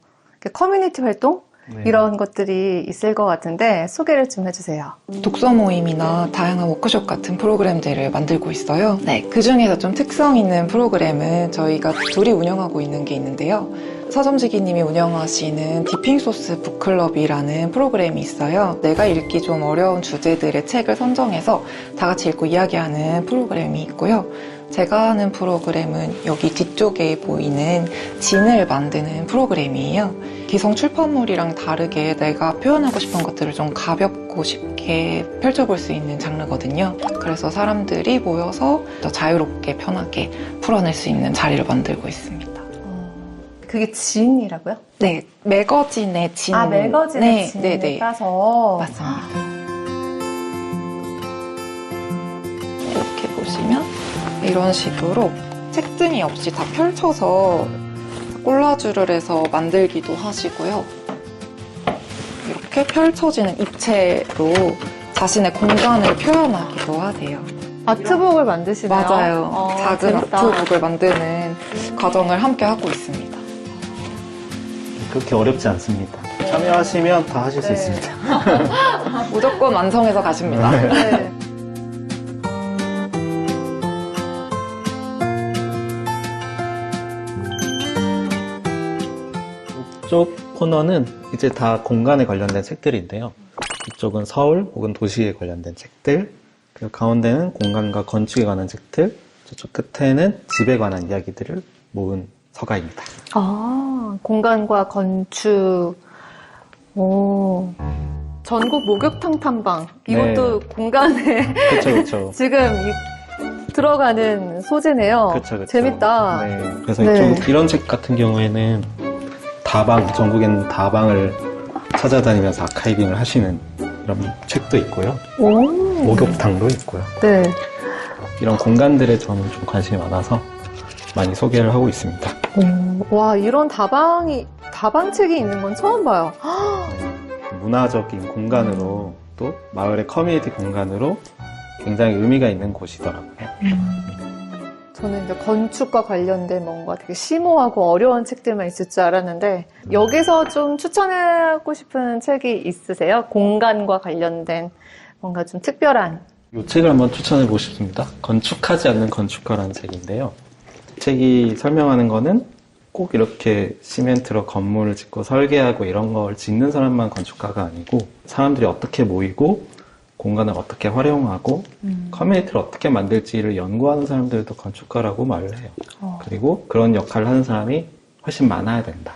커뮤니티 활동? 네. 이런 것들이 있을 것 같은데 소개를 좀 해주세요. 독서 모임이나 다양한 워크숍 같은 프로그램들을 만들고 있어요. 네, 그 중에서 좀 특성 있는 프로그램은 저희가 둘이 운영하고 있는 게 있는데요. 서점지기님이 운영하시는 디핑소스 북클럽이라는 프로그램이 있어요. 내가 읽기 좀 어려운 주제들의 책을 선정해서 다 같이 읽고 이야기하는 프로그램이 있고요. 제가 하는 프로그램은 여기 뒤쪽에 보이는 진을 만드는 프로그램이에요. 기성 출판물이랑 다르게 내가 표현하고 싶은 것들을 좀 가볍고 쉽게 펼쳐볼 수 있는 장르거든요. 그래서 사람들이 모여서 더 자유롭게 편하게 풀어낼 수 있는 자리를 만들고 있습니다. 그게 진이라고요? 네, 매거진의 진. 매거진의 네, 진을 네. 따서. 맞습니다. 이렇게 보시면 이런 식으로 책등이 없이 다 펼쳐서 콜라주를 해서 만들기도 하시고요. 이렇게 펼쳐지는 입체로 자신의 공간을 표현하기도 하세요. 아트북을 만드시나요? 맞아요. 작은 재밌다. 아트북을 만드는 과정을 함께 하고 있습니다. 그렇게 어렵지 않습니다. 참여하시면 다 하실 수 네. 있습니다. 무조건 완성해서 가십니다. 네. 이쪽 코너는 이제 다 공간에 관련된 책들인데요. 이쪽은 서울 혹은 도시에 관련된 책들, 그리고 가운데는 공간과 건축에 관한 책들, 저쪽 끝에는 집에 관한 이야기들을 모은 서가입니다. 공간과 건축. 오. 전국 목욕탕 탐방. 이것도 공간에 그렇죠, 그렇죠. 지금 들어가는 소재네요. 그렇죠, 그렇죠. 재밌다. 네, 그래서 네. 이런 책 같은 경우에는 다방, 전국에 있는 다방을 찾아다니면서 아카이빙을 하시는 이런 책도 있고요. 오. 목욕탕도 있고요. 네. 이런 공간들에 저는 좀 관심이 많아서 많이 소개를 하고 있습니다. 와, 이런 다방책이 있는 건 처음 봐요. 문화적인 공간으로 또 마을의 커뮤니티 공간으로 굉장히 의미가 있는 곳이더라고요. 저는 이제 건축과 관련된 뭔가 되게 심오하고 어려운 책들만 있을 줄 알았는데 여기서 좀 추천하고 싶은 책이 있으세요? 공간과 관련된 뭔가 좀 특별한. 이 책을 한번 추천해 보고 싶습니다. 건축하지 않는 건축가라는 책인데요. 이 책이 설명하는 거는 꼭 이렇게 시멘트로 건물을 짓고 설계하고 이런 걸 짓는 사람만 건축가가 아니고 사람들이 어떻게 모이고 공간을 어떻게 활용하고 커뮤니티를 어떻게 만들지를 연구하는 사람들도 건축가라고 말을 해요. 그리고 그런 역할을 하는 사람이 훨씬 많아야 된다.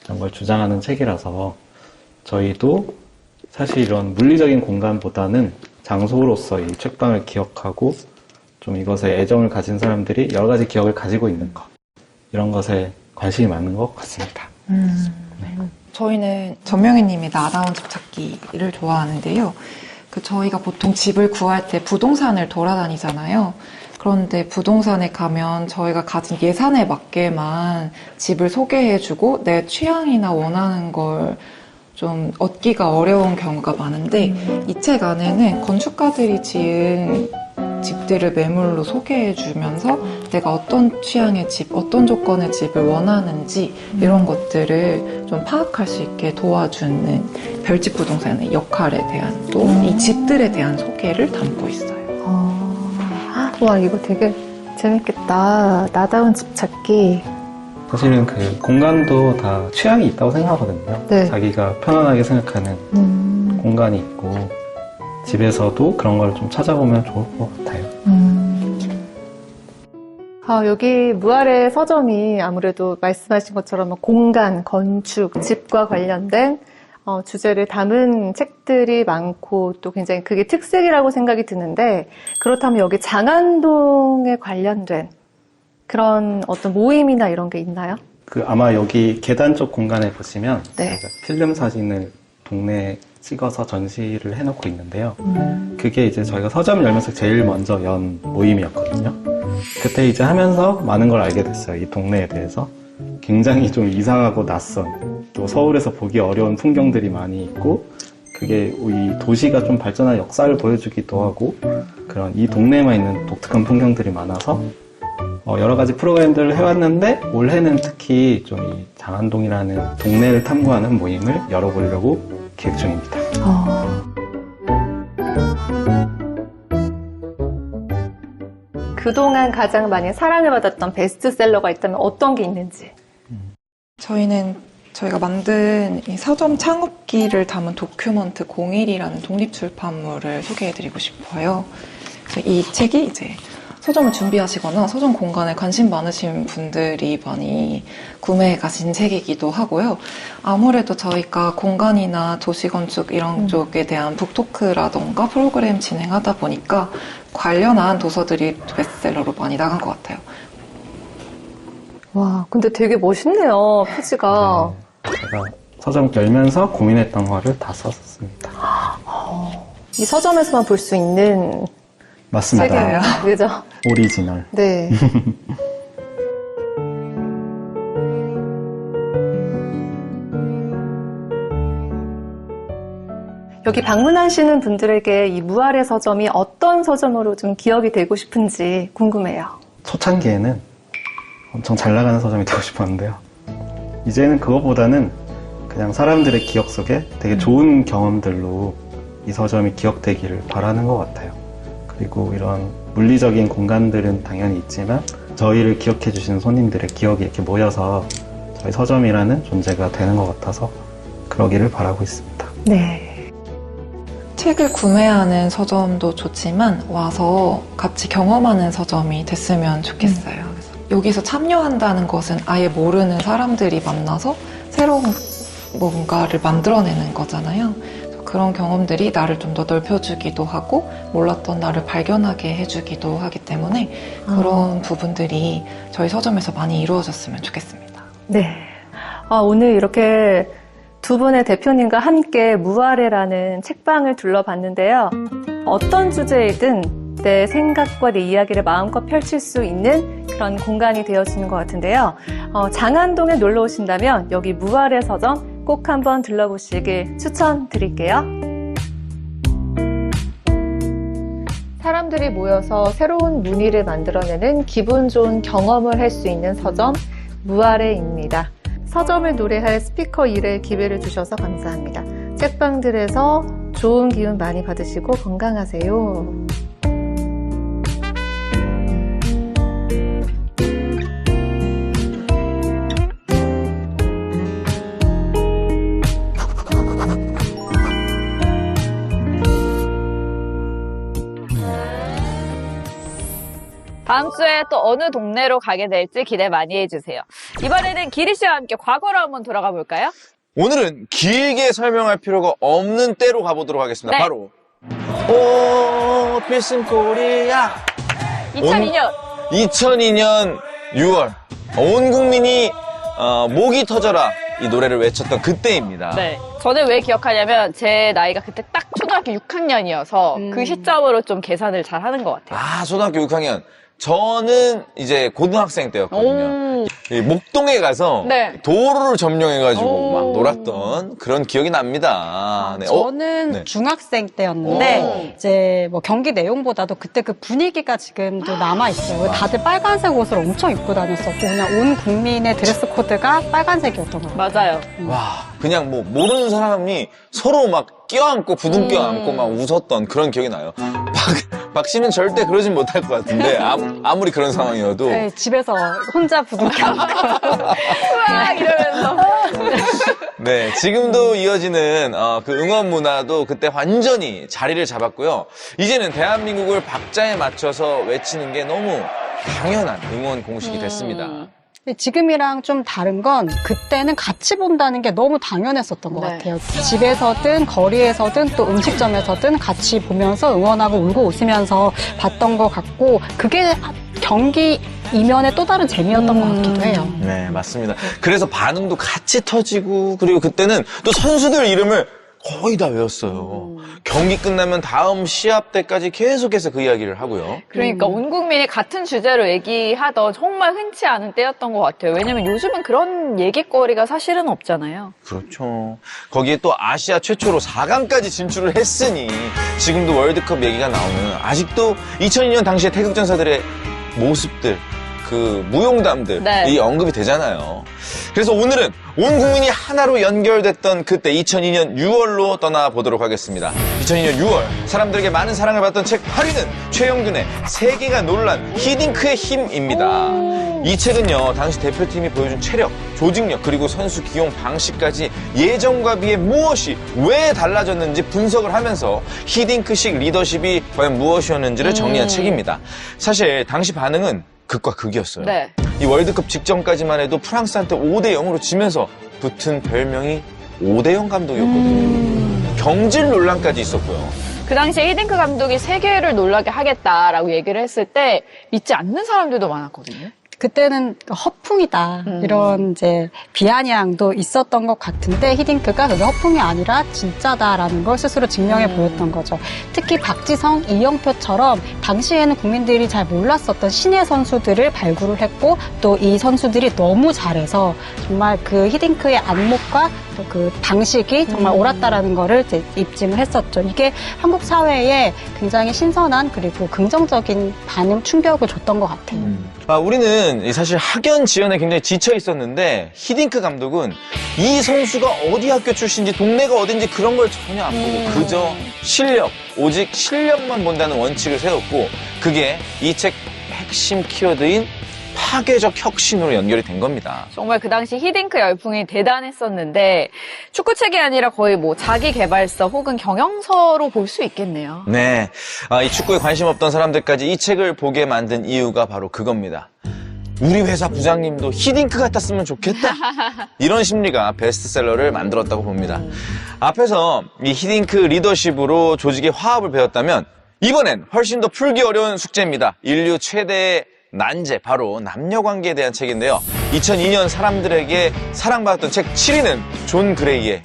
이런 걸 주장하는 책이라서 저희도 사실 이런 물리적인 공간보다는 장소로서 이 책방을 기억하고 좀 이것에 애정을 가진 사람들이 여러 가지 기억을 가지고 있는 것, 이런 것에 관심이 많은 것 같습니다. 저희는 전명희님의 나다운 집 찾기를 좋아하는데요. 저희가 보통 집을 구할 때 부동산을 돌아다니잖아요. 그런데 부동산에 가면 저희가 가진 예산에 맞게만 집을 소개해주고 내 취향이나 원하는 걸 좀 얻기가 어려운 경우가 많은데 이 책 안에는 건축가들이 지은 집들을 매물로 소개해주면서 내가 어떤 취향의 집, 어떤 조건의 집을 원하는지 이런 것들을 좀 파악할 수 있게 도와주는 별집 부동산의 역할에 대한 또 이 집들에 대한 소개를 담고 있어요. 와, 이거 되게 재밌겠다. 나다운 집 찾기. 사실은 그 공간도 다 취향이 있다고 생각하거든요. 네. 자기가 편안하게 생각하는 공간이 있고 집에서도 그런 걸 좀 찾아보면 좋을 것 같아요. 여기 무아래 서점이 아무래도 말씀하신 것처럼 공간, 건축, 집과 관련된 주제를 담은 책들이 많고 또 굉장히 그게 특색이라고 생각이 드는데 그렇다면 여기 장안동에 관련된 그런 어떤 모임이나 이런 게 있나요? 아마 여기 계단 쪽 공간에 보시면 네. 저희가 필름 사진을 동네에 찍어서 전시를 해놓고 있는데요. 그게 이제 저희가 서점 열면서 제일 먼저 연 모임이었거든요. 그때 이제 하면서 많은 걸 알게 됐어요. 이 동네에 대해서. 굉장히 좀 이상하고 낯선, 또 서울에서 보기 어려운 풍경들이 많이 있고, 그게 이 도시가 좀 발전한 역사를 보여주기도 하고, 그런 이 동네에만 있는 독특한 풍경들이 많아서 여러 가지 프로그램들을 해왔는데 올해는 특히 좀 이 장안동이라는 동네를 탐구하는 모임을 열어보려고 기획 중입니다. 그동안 가장 많이 사랑을 받았던 베스트셀러가 있다면 어떤 게 있는지. 저희가 만든 이 서점 창업기를 담은 도큐먼트 01이라는 독립출판물을 소개해드리고 싶어요. 이 책이 이제 서점을 준비하시거나 서점 공간에 관심 많으신 분들이 많이 구매해 가신 책이기도 하고요. 아무래도 저희가 공간이나 도시건축 이런 쪽에 대한 북토크라던가 프로그램 진행하다 보니까 관련한 도서들이 베스트셀러로 많이 나간 것 같아요. 와, 근데 되게 멋있네요, 표지가. 네, 제가 서점 열면서 고민했던 거를 다 썼습니다. 이 서점에서만 볼 수 있는 맞습니다. 책이에요. 그죠? 오리지널. 네. 여기 방문하시는 분들에게 이 무아래 서점이 어떤 서점으로 좀 기억이 되고 싶은지 궁금해요. 초창기에는 엄청 잘 나가는 서점이 되고 싶었는데요. 이제는 그거보다는 그냥 사람들의 기억 속에 되게 좋은 경험들로 이 서점이 기억되기를 바라는 것 같아요. 그리고 이런 물리적인 공간들은 당연히 있지만 저희를 기억해 주시는 손님들의 기억이 이렇게 모여서 저희 서점이라는 존재가 되는 것 같아서 그러기를 바라고 있습니다. 네. 책을 구매하는 서점도 좋지만 와서 같이 경험하는 서점이 됐으면 좋겠어요. 그래서 여기서 참여한다는 것은 아예 모르는 사람들이 만나서 새로운 뭔가를 만들어내는 거잖아요. 그래서 그런 경험들이 나를 좀 더 넓혀주기도 하고 몰랐던 나를 발견하게 해주기도 하기 때문에 그런 부분들이 저희 서점에서 많이 이루어졌으면 좋겠습니다. 네. 오늘 이렇게 두 분의 대표님과 함께 무아래라는 책방을 둘러봤는데요. 어떤 주제이든 내 생각과 내 이야기를 마음껏 펼칠 수 있는 그런 공간이 되어지는 것 같은데요. 장안동에 놀러 오신다면 여기 무아래 서점 꼭 한번 들러보시길 추천드릴게요. 사람들이 모여서 새로운 문의를 만들어내는 기분 좋은 경험을 할 수 있는 서점 무아래입니다. 서점을 노래할 스피커 1에 기회를 주셔서 감사합니다. 책방들에서 좋은 기운 많이 받으시고 건강하세요. 다음 주에 또 어느 동네로 가게 될지 기대 많이 해주세요. 이번에는 기리 씨와 함께 과거로 한번 돌아가 볼까요? 오늘은 길게 설명할 필요가 없는 때로 가보도록 하겠습니다. 네. 바로 필승 코리아 2002년. 2002년 6월 온 국민이 목이 터져라 이 노래를 외쳤던 그때입니다. 네. 저는 왜 기억하냐면 제 나이가 그때 딱 초등학교 6학년이어서 그 시점으로 좀 계산을 잘 하는 것 같아요. 아, 초등학교 6학년. 저는 이제 고등학생 때였거든요. 이 목동에 가서 네. 도로를 점령해가지고 오. 막 놀았던 그런 기억이 납니다. 네. 저는 네. 중학생 때였는데 이제 뭐 경기 내용보다도 그때 그 분위기가 지금도 남아 있어요. 다들 빨간색 옷을 엄청 입고 다녔었고 그냥 온 국민의 드레스 코드가 빨간색이었던 것 같아요. 맞아요. 와, 그냥 뭐 모르는 사람이 서로 막 껴안고 부둥 껴안고 막 웃었던 그런 기억이 나요. 박 씨는 절대 그러진 못할 것 같은데 아무리 그런 상황이어도 네, 집에서 혼자 부둥켜 으악 이러면서. 네, 지금도 이어지는 그 응원 문화도 그때 완전히 자리를 잡았고요. 이제는 대한민국을 박자에 맞춰서 외치는 게 너무 당연한 응원 공식이 됐습니다. 지금이랑 좀 다른 건 그때는 같이 본다는 게 너무 당연했었던 것 네. 같아요. 집에서든 거리에서든 또 음식점에서든 같이 보면서 응원하고 울고 웃으면서 봤던 것 같고 그게 경기 이면의 또 다른 재미였던 것 같기도 해요. 네, 맞습니다. 그래서 반응도 같이 터지고 그리고 그때는 또 선수들 이름을 거의 다 외웠어요. 경기 끝나면 다음 시합 때까지 계속해서 그 이야기를 하고요. 그러니까 온 국민이 같은 주제로 얘기하던 정말 흔치 않은 때였던 것 같아요. 왜냐면 요즘은 그런 얘기거리가 사실은 없잖아요. 그렇죠. 거기에 또 아시아 최초로 4강까지 진출을 했으니 지금도 월드컵 얘기가 나오면 아직도 2002년 당시의 태극전사들의 모습들, 그 무용담들 네. 이 언급이 되잖아요. 그래서 오늘은 온 국민이 하나로 연결됐던 그때 2002년 6월로 떠나보도록 하겠습니다. 2002년 6월 사람들에게 많은 사랑을 받던 책 8위는 최영균의 세계가 놀란 히딩크의 힘입니다. 이 책은요 당시 대표팀이 보여준 체력, 조직력 그리고 선수 기용 방식까지 예전과 비해 무엇이 왜 달라졌는지 분석을 하면서 히딩크식 리더십이 과연 무엇이었는지를 정리한 책입니다. 사실 당시 반응은 극과 극이었어요. 네. 이 월드컵 직전까지만 해도 프랑스한테 5대0으로 지면서 붙은 별명이 5대0 감독이었거든요. 경질 논란까지 있었고요. 그 당시에 히딩크 감독이 세계를 놀라게 하겠다라고 얘기를 했을 때 믿지 않는 사람들도 많았거든요. 그때는 허풍이다 이런 이제 비아냥도 있었던 것 같은데 히딩크가 그게 허풍이 아니라 진짜다라는 걸 스스로 증명해 보였던 거죠. 특히 박지성, 이영표처럼 당시에는 국민들이 잘 몰랐었던 신예 선수들을 발굴을 했고 또 이 선수들이 너무 잘해서 정말 그 히딩크의 안목과 그 방식이 정말 옳았다라는 거를 이제 입증을 했었죠. 이게 한국 사회에 굉장히 신선한 그리고 긍정적인 반응, 충격을 줬던 것 같아요. 우리는 사실 학연 지연에 굉장히 지쳐 있었는데 히딩크 감독은 이 선수가 어디 학교 출신인지 동네가 어딘지 그런 걸 전혀 안 보고 그저 실력, 오직 실력만 본다는 원칙을 세웠고 그게 이 책 핵심 키워드인 파괴적 혁신으로 연결이 된 겁니다. 정말 그 당시 히딩크 열풍이 대단했었는데 축구책이 아니라 거의 뭐 자기개발서 혹은 경영서로 볼 수 있겠네요. 네, 이 축구에 관심 없던 사람들까지 이 책을 보게 만든 이유가 바로 그겁니다. 우리 회사 부장님도 히딩크 같았으면 좋겠다. 이런 심리가 베스트셀러를 만들었다고 봅니다. 앞에서 이 히딩크 리더십으로 조직의 화합을 배웠다면 이번엔 훨씬 더 풀기 어려운 숙제입니다. 인류 최대의 난제, 바로 남녀관계에 대한 책인데요. 2002년 사람들에게 사랑받았던 책 7위는 존 그레이의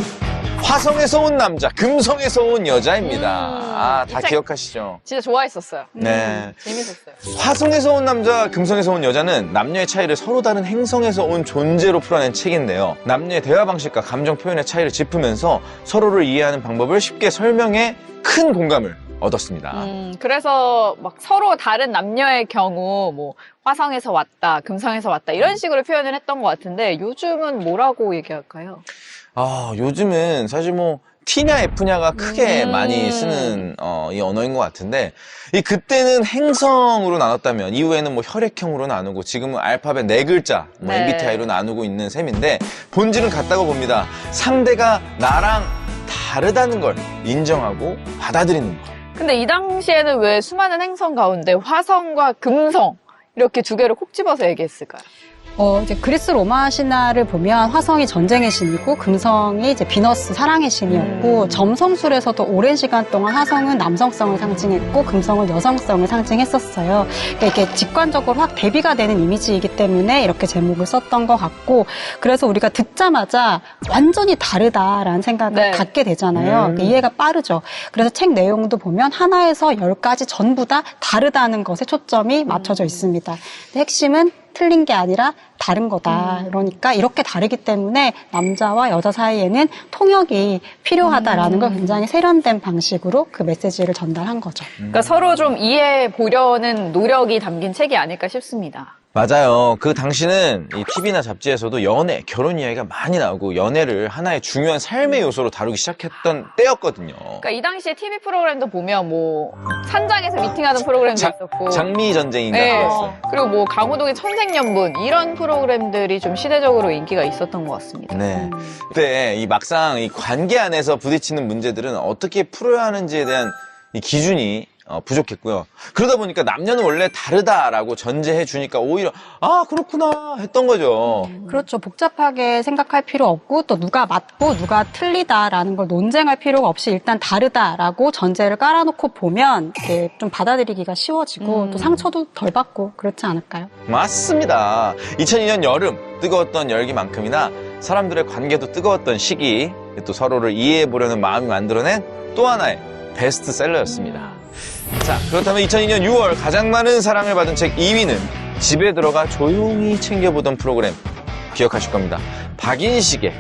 화성에서 온 남자, 금성에서 온 여자입니다. 다 기억하시죠? 진짜 좋아했었어요. 네. 재밌었어요. 화성에서 온 남자, 금성에서 온 여자는 남녀의 차이를 서로 다른 행성에서 온 존재로 풀어낸 책인데요. 남녀의 대화 방식과 감정 표현의 차이를 짚으면서 서로를 이해하는 방법을 쉽게 설명해 큰 공감을 얻었습니다. 그래서 막 서로 다른 남녀의 경우 뭐 화성에서 왔다, 금성에서 왔다 이런 식으로 표현을 했던 것 같은데 요즘은 뭐라고 얘기할까요? 요즘은 사실 뭐 T냐 F냐가 크게 많이 쓰는 이 언어인 것 같은데 그때는 행성으로 나눴다면 이후에는 뭐 혈액형으로 나누고 지금은 알파벳 4글자 뭐 네. MBTI로 나누고 있는 셈인데 본질은 같다고 봅니다. 상대가 나랑 다르다는 걸 인정하고 받아들이는 거. 근데 이 당시에는 왜 수많은 행성 가운데 화성과 금성 이렇게 두 개를 콕 집어서 얘기했을까요? 이제 그리스 로마 신화를 보면 화성이 전쟁의 신이고 금성이 이제 비너스 사랑의 신이었고 점성술에서도 오랜 시간 동안 화성은 남성성을 상징했고 금성은 여성성을 상징했었어요. 그러니까 이게 직관적으로 확 대비가 되는 이미지이기 때문에 이렇게 제목을 썼던 것 같고 그래서 우리가 듣자마자 완전히 다르다라는 생각을 갖게 되잖아요. 그러니까 이해가 빠르죠. 그래서 책 내용도 보면 하나에서 10가지 전부 다 다르다는 것에 초점이 맞춰져 있습니다. 근데 핵심은 틀린 게 아니라 다른 거다. 그러니까 이렇게 다르기 때문에 남자와 여자 사이에는 통역이 필요하다라는 걸 굉장히 세련된 방식으로 그 메시지를 전달한 거죠. 그러니까 서로 좀 이해해 보려는 노력이 담긴 책이 아닐까 싶습니다. 맞아요. 그 당시는 이 TV나 잡지에서도 연애, 결혼 이야기가 많이 나오고 연애를 하나의 중요한 삶의 요소로 다루기 시작했던 때였거든요. 그러니까 이 당시에 TV 프로그램도 보면 뭐 산장에서 미팅하는 프로그램도 있었고 장미 전쟁인가 네. 그랬어요. 그리고 뭐 강호동의 천생연분 이런 프로그램들이 좀 시대적으로 인기가 있었던 것 같습니다. 네. 그때 이 막상 이 관계 안에서 부딪히는 문제들은 어떻게 풀어야 하는지에 대한 이 기준이 부족했고요. 그러다 보니까 남녀는 원래 다르다라고 전제해 주니까 오히려 그렇구나 했던 거죠. 그렇죠. 복잡하게 생각할 필요 없고 또 누가 맞고 누가 틀리다라는 걸 논쟁할 필요가 없이 일단 다르다라고 전제를 깔아놓고 보면 이렇게 좀 받아들이기가 쉬워지고 또 상처도 덜 받고 그렇지 않을까요? 맞습니다. 2002년 여름 뜨거웠던 열기만큼이나 사람들의 관계도 뜨거웠던 시기, 또 서로를 이해해 보려는 마음이 만들어낸 또 하나의 베스트셀러였습니다. 자, 그렇다면 2002년 6월 가장 많은 사랑을 받은 책 2위는 집에 들어가 조용히 챙겨보던 프로그램 기억하실 겁니다. 박인식의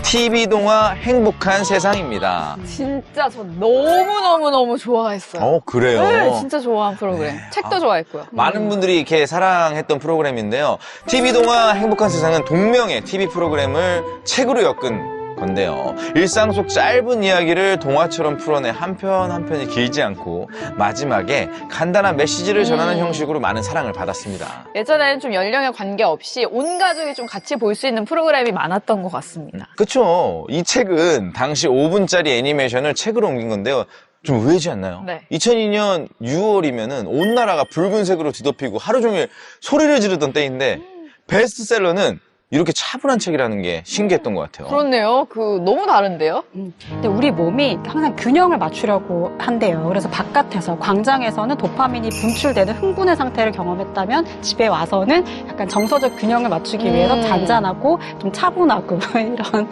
TV동화 행복한 세상입니다. 진짜 저 너무너무 좋아했어요. 그래요? 네, 진짜 좋아한 프로그램. 책도 좋아했고요. 많은 분들이 이렇게 사랑했던 프로그램인데요. TV동화 행복한 세상은 동명의 TV 프로그램을 책으로 엮은 건데요. 일상 속 짧은 이야기를 동화처럼 풀어내 한 편 한 편이 길지 않고 마지막에 간단한 메시지를 전하는 형식으로 많은 사랑을 받았습니다. 예전에는 좀 연령에 관계없이 온 가족이 좀 같이 볼 수 있는 프로그램이 많았던 것 같습니다. 그쵸? 이 책은 당시 5분짜리 애니메이션을 책으로 옮긴 건데요. 좀 의외지 않나요? 네. 2002년 6월이면은 온 나라가 붉은색으로 뒤덮이고 하루 종일 소리를 지르던 때인데 베스트셀러는 이렇게 차분한 책이라는 게 신기했던 것 같아요. 그렇네요. 너무 다른데요? 근데 우리 몸이 항상 균형을 맞추려고 한대요. 그래서 바깥에서 광장에서는 도파민이 분출되는 흥분의 상태를 경험했다면 집에 와서는 약간 정서적 균형을 맞추기 위해서 잔잔하고 좀 차분하고 이런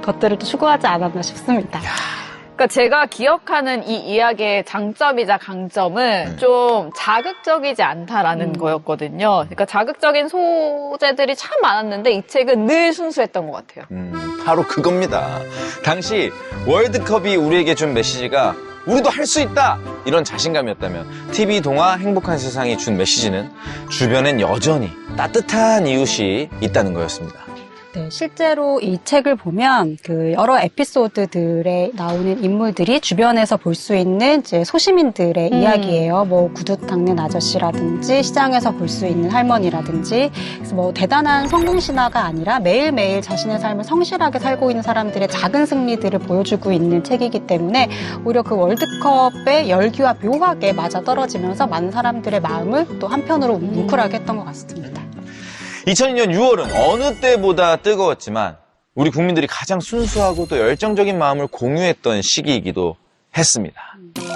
것들을 또 추구하지 않았나 싶습니다. 그러니까 제가 기억하는 이 이야기의 장점이자 강점은 좀 자극적이지 않다라는 거였거든요. 그러니까 자극적인 소재들이 참 많았는데 이 책은 늘 순수했던 것 같아요. 바로 그겁니다. 당시 월드컵이 우리에게 준 메시지가 우리도 할 수 있다! 이런 자신감이었다면 TV 동화 행복한 세상이 준 메시지는 주변엔 여전히 따뜻한 이웃이 있다는 거였습니다. 네, 실제로 이 책을 보면 그 여러 에피소드들에 나오는 인물들이 주변에서 볼 수 있는 이제 소시민들의 이야기예요. 뭐 구두 닦는 아저씨라든지 시장에서 볼 수 있는 할머니라든지 그래서 뭐 대단한 성공 신화가 아니라 매일매일 자신의 삶을 성실하게 살고 있는 사람들의 작은 승리들을 보여주고 있는 책이기 때문에 오히려 그 월드컵의 열기와 묘하게 맞아떨어지면서 많은 사람들의 마음을 또 한편으로 뭉클하게 했던 것 같습니다. 2002년 6월은 어느 때보다 뜨거웠지만 우리 국민들이 가장 순수하고 또 열정적인 마음을 공유했던 시기이기도 했습니다.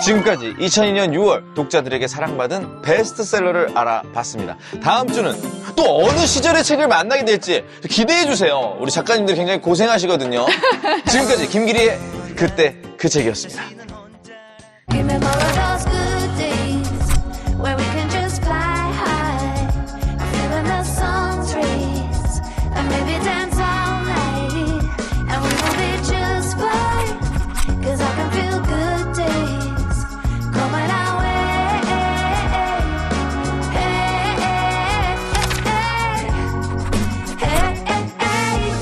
지금까지 2002년 6월 독자들에게 사랑받은 베스트셀러를 알아봤습니다. 다음 주는 또 어느 시절의 책을 만나게 될지 기대해주세요. 우리 작가님들 굉장히 고생하시거든요. 지금까지 김기리의 그때 그 책이었습니다. Give me more of those good days where we can just fly high, feeling the sun trees, and maybe dance all night, and we will be just fine, 'cause I can feel good days coming our way. Hey, hey,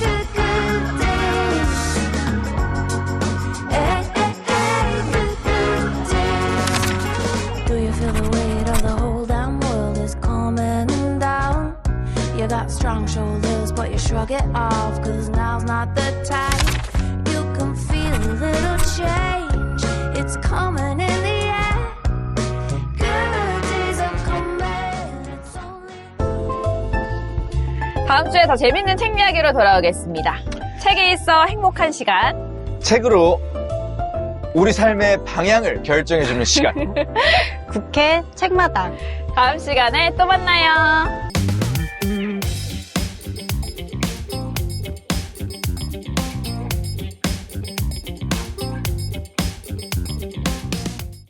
good, good days. Hey, good days. Do you feel the weight of the whole damn world is coming down? You got strong shoulders, but you shrug it off, 'cause now's not the time. You can feel a little change, it's coming in the air. Good days are coming, it's only. 다음 주에 더 재밌는 책 이야기로 돌아오겠습니다. 책에 있어 행복한 시간. 책으로 우리 삶의 방향을 결정해주는 시간. 국회 책마당. 다음 시간에 또 만나요.